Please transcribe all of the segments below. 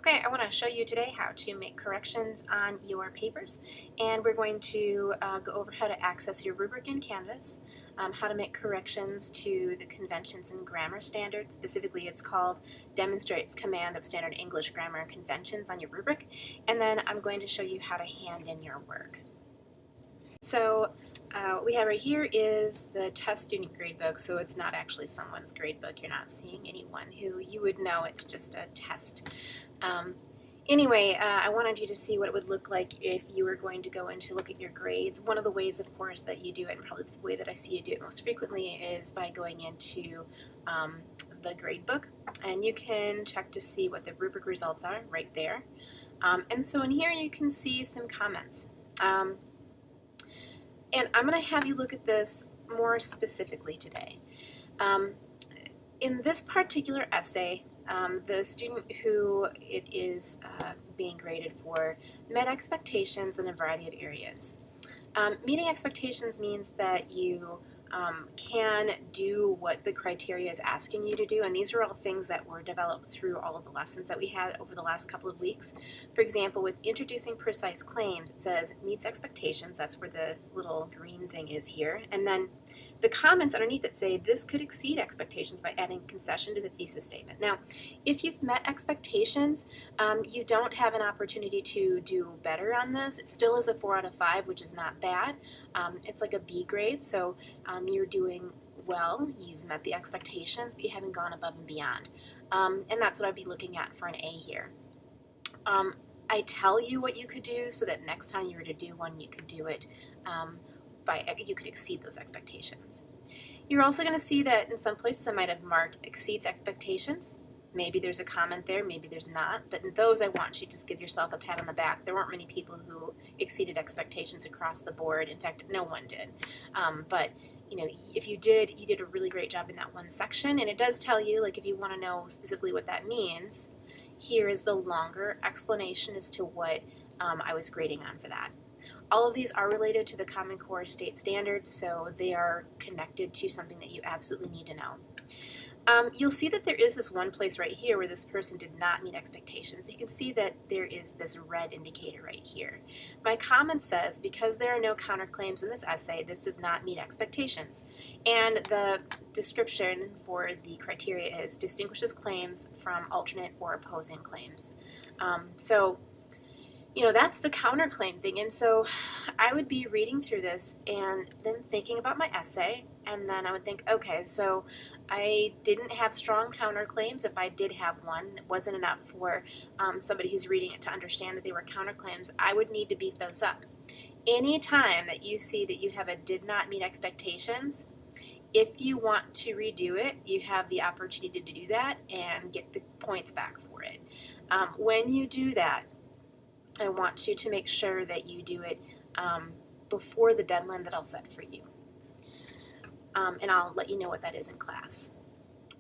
Okay, I want to show you today how to make corrections on your papers, and we're going to go over how to access your rubric in Canvas, how to make corrections to the conventions and grammar standards. Specifically, it's called Demonstrates Command of Standard English Grammar and Conventions on your rubric, and then I'm going to show you how to hand in your work. So what we have right here is the test student gradebook, so it's not actually someone's gradebook. You're not seeing anyone who you would know. It's just a test. Anyway, I wanted you to see what it would look like if you were going to go in to look at your grades. One of the ways, of course, that you do it, and probably the way that I see you do it most frequently, is by going into the gradebook, and you can check to see what the rubric results are right there. And so in here you can see some comments. And I'm going to have you look at this more specifically today. In this particular essay, the student who it is being graded for met expectations in a variety of areas. Meeting expectations means that you can do what the criteria is asking you to do, and these are all things that were developed through all of the lessons that we had over the last couple of weeks. For example, with introducing precise claims, it says meets expectations. That's where the little green thing is here, and then the comments underneath it say this could exceed expectations by adding concession to the thesis statement. Now, if you've met expectations, you don't have an opportunity to do better on this. It still is a 4 out of 5, which is not bad. It's like a B grade, so you're doing well. You've met the expectations, but you haven't gone above and beyond. And that's what I'd be looking at for an A here. I tell you what you could do so that next time you were to do one, you could do it you could exceed those expectations. You're also going to see that in some places I might have marked exceeds expectations. Maybe there's a comment there, maybe there's not, but in those I want you to just give yourself a pat on the back. There weren't many people who exceeded expectations across the board. In fact, no one did. But you know, if you did, you did a really great job in that one section, and it does tell you, like, if you want to know specifically what that means, here is the longer explanation as to what I was grading on for that. All of these are related to the Common Core state standards, so they are connected to something that you absolutely need to know. You'll see that there is this one place right here where this person did not meet expectations. You can see that there is this red indicator right here. My comment says, because there are no counterclaims in this essay, this does not meet expectations. And the description for the criteria is distinguishes claims from alternate or opposing claims. So you know, that's the counterclaim thing, and so I would be reading through this and then thinking about my essay, and then I would think, okay, so I didn't have strong counterclaims. If I did have one, it wasn't enough for somebody who's reading it to understand that they were counterclaims. I would need to beef those up. Any time that you see that you have a did not meet expectations, if you want to redo it, you have the opportunity to do that and get the points back for it. When you do that, I want you to make sure that you do it before the deadline that I'll set for you. And I'll let you know what that is in class.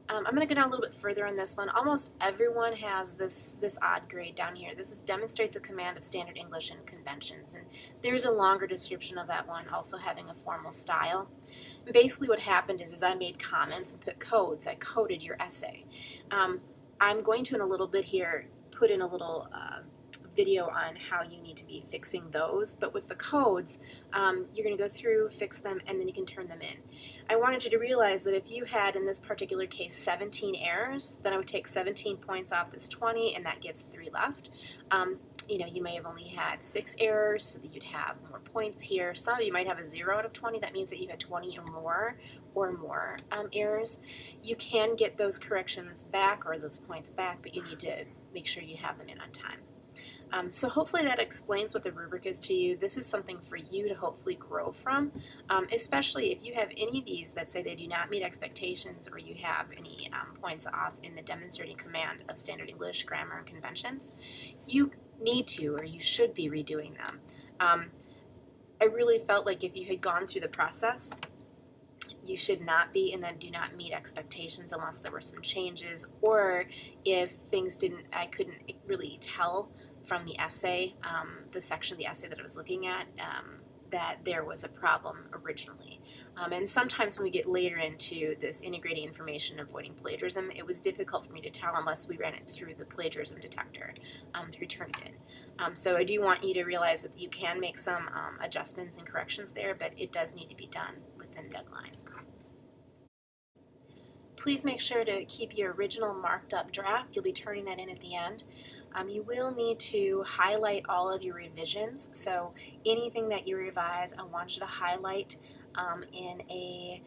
I'm going to go down a little bit further on this one. Almost everyone has this odd grade down here. This demonstrates a command of standard English and conventions. And there's a longer description of that one, also having a formal style. And basically what happened is I made comments and put codes. I coded your essay. I'm going to, in a little bit here, put in a little video on how you need to be fixing those, but with the codes, you're going to go through, fix them, and then you can turn them in. I wanted you to realize that if you had, in this particular case, 17 errors, then I would take 17 points off this 20, and that gives 3 left. You know, you may have only had 6 errors, so that you'd have more points here. Some of you might have a 0 out of 20. That means that you had 20 or more errors. You can get those corrections back or those points back, but you need to make sure you have them in on time. So hopefully that explains what the rubric is to you. This is something for you to hopefully grow from, especially if you have any of these that say they do not meet expectations, or you have any points off in the demonstrating command of standard English, grammar, and conventions. You need to, or you should be, redoing them. I really felt like if you had gone through the process, you should not be in the do not meet expectations unless there were some changes, or if things I couldn't really tell from the essay, the section of the essay that I was looking at, that there was a problem originally. And sometimes when we get later into this integrating information, avoiding plagiarism, it was difficult for me to tell unless we ran it through the plagiarism detector through Turnitin. So I do want you to realize that you can make some adjustments and corrections there, but it does need to be done within deadline. Please make sure to keep your original marked up draft. You'll be turning that in at the end. You will need to highlight all of your revisions. So anything that you revise, I want you to highlight in a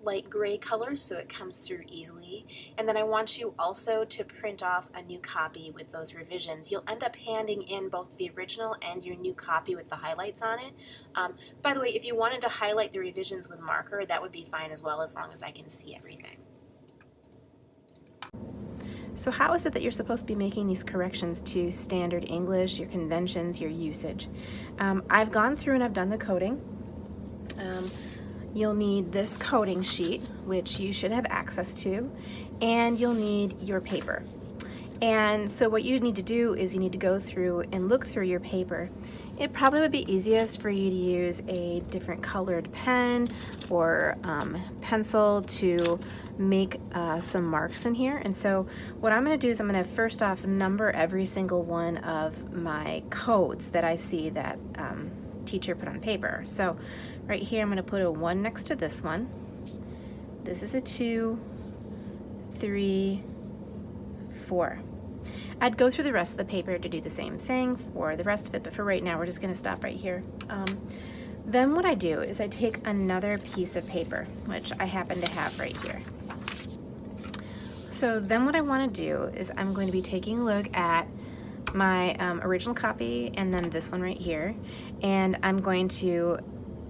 light gray color so it comes through easily. And then I want you also to print off a new copy with those revisions. You'll end up handing in both the original and your new copy with the highlights on it. By the way, if you wanted to highlight the revisions with marker, that would be fine as well, as long as I can see everything. So how is it that you're supposed to be making these corrections to standard English, your conventions, your usage? I've gone through and I've done the coding. You'll need this coding sheet, which you should have access to, and you'll need your paper. And so what you need to do is you need to go through and look through your paper. It probably would be easiest for you to use a different colored pen or pencil to make some marks in here. And so what I'm going to do is I'm going to first off number every single one of my codes that I see that teacher put on paper. So right here I'm going to put a 1 next to this one. This is a 2, 3, 4. I'd go through the rest of the paper to do the same thing for the rest of it, but for right now we're just going to stop right here. Then what I do is I take another piece of paper, which I happen to have right here. So then what I want to do is I'm going to be taking a look at my original copy and then this one right here, and I'm going to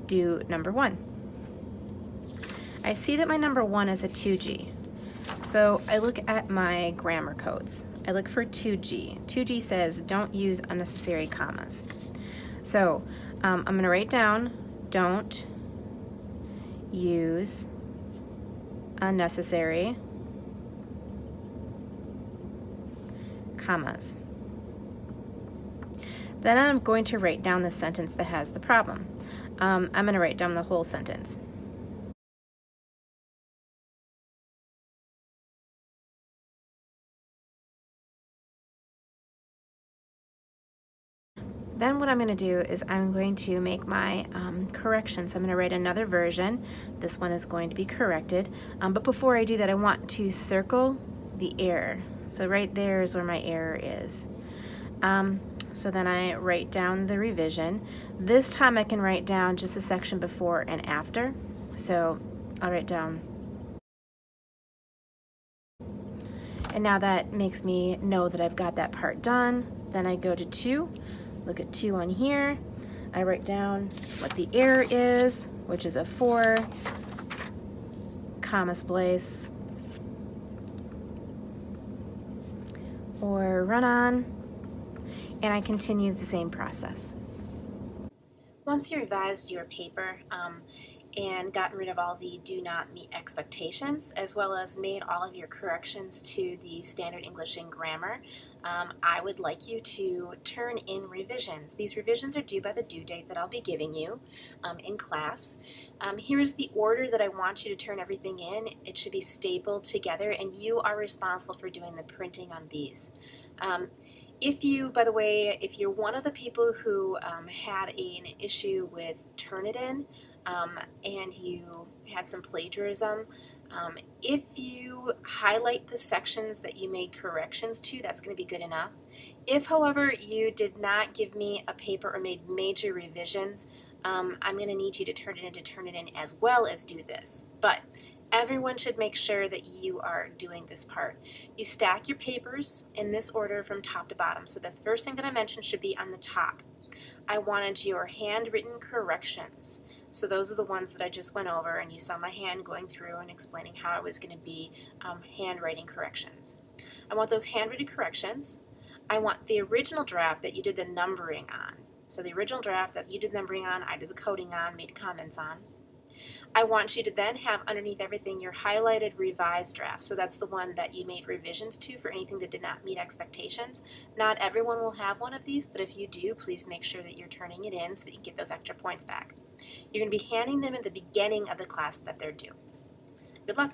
do number 1. I see that my number 1 is a 2G. So I look at my grammar codes. I look for 2G. 2G says don't use unnecessary commas. So I'm going to write down don't use unnecessary commas. Then I'm going to write down the sentence that has the problem. I'm going to write down the whole sentence. Then what I'm going to do is I'm going to make my correction. So I'm going to write another version. This one is going to be corrected. But before I do that, I want to circle the error. So right there is where my error is. So then I write down the revision. This time I can write down just a section before and after. So I'll write down. And now that makes me know that I've got that part done. Then I go to 2. Look at 2 on here. I write down what the error is, which is a 4, comma splice, or run on, and I continue the same process. Once you revised your paper and gotten rid of all the do not meet expectations, as well as made all of your corrections to the standard English and grammar, I would like you to turn in revisions. These revisions are due by the due date that I'll be giving you in class. Here's the order that I want you to turn everything in. It should be stapled together, and you are responsible for doing the printing on these. If you, by the way, if you're one of the people who had an issue with Turnitin, and you had some plagiarism, if you highlight the sections that you made corrections to, that's going to be good enough. If, however, you did not give me a paper or made major revisions, I'm going to need you to turn it in as well as do this. But everyone should make sure that you are doing this part. You stack your papers in this order from top to bottom. So the first thing that I mentioned should be on the top. I wanted your handwritten corrections. So those are the ones that I just went over, and you saw my hand going through and explaining how I was going to be handwriting corrections. I want those handwritten corrections. I want the original draft that you did the numbering on. So the original draft that you did numbering on, I did the coding on, made comments on. I want you to then have underneath everything your highlighted revised draft. So that's the one that you made revisions to for anything that did not meet expectations. Not everyone will have one of these, but if you do, please make sure that you're turning it in so that you get those extra points back. You're going to be handing them at the beginning of the class that they're due. Good luck.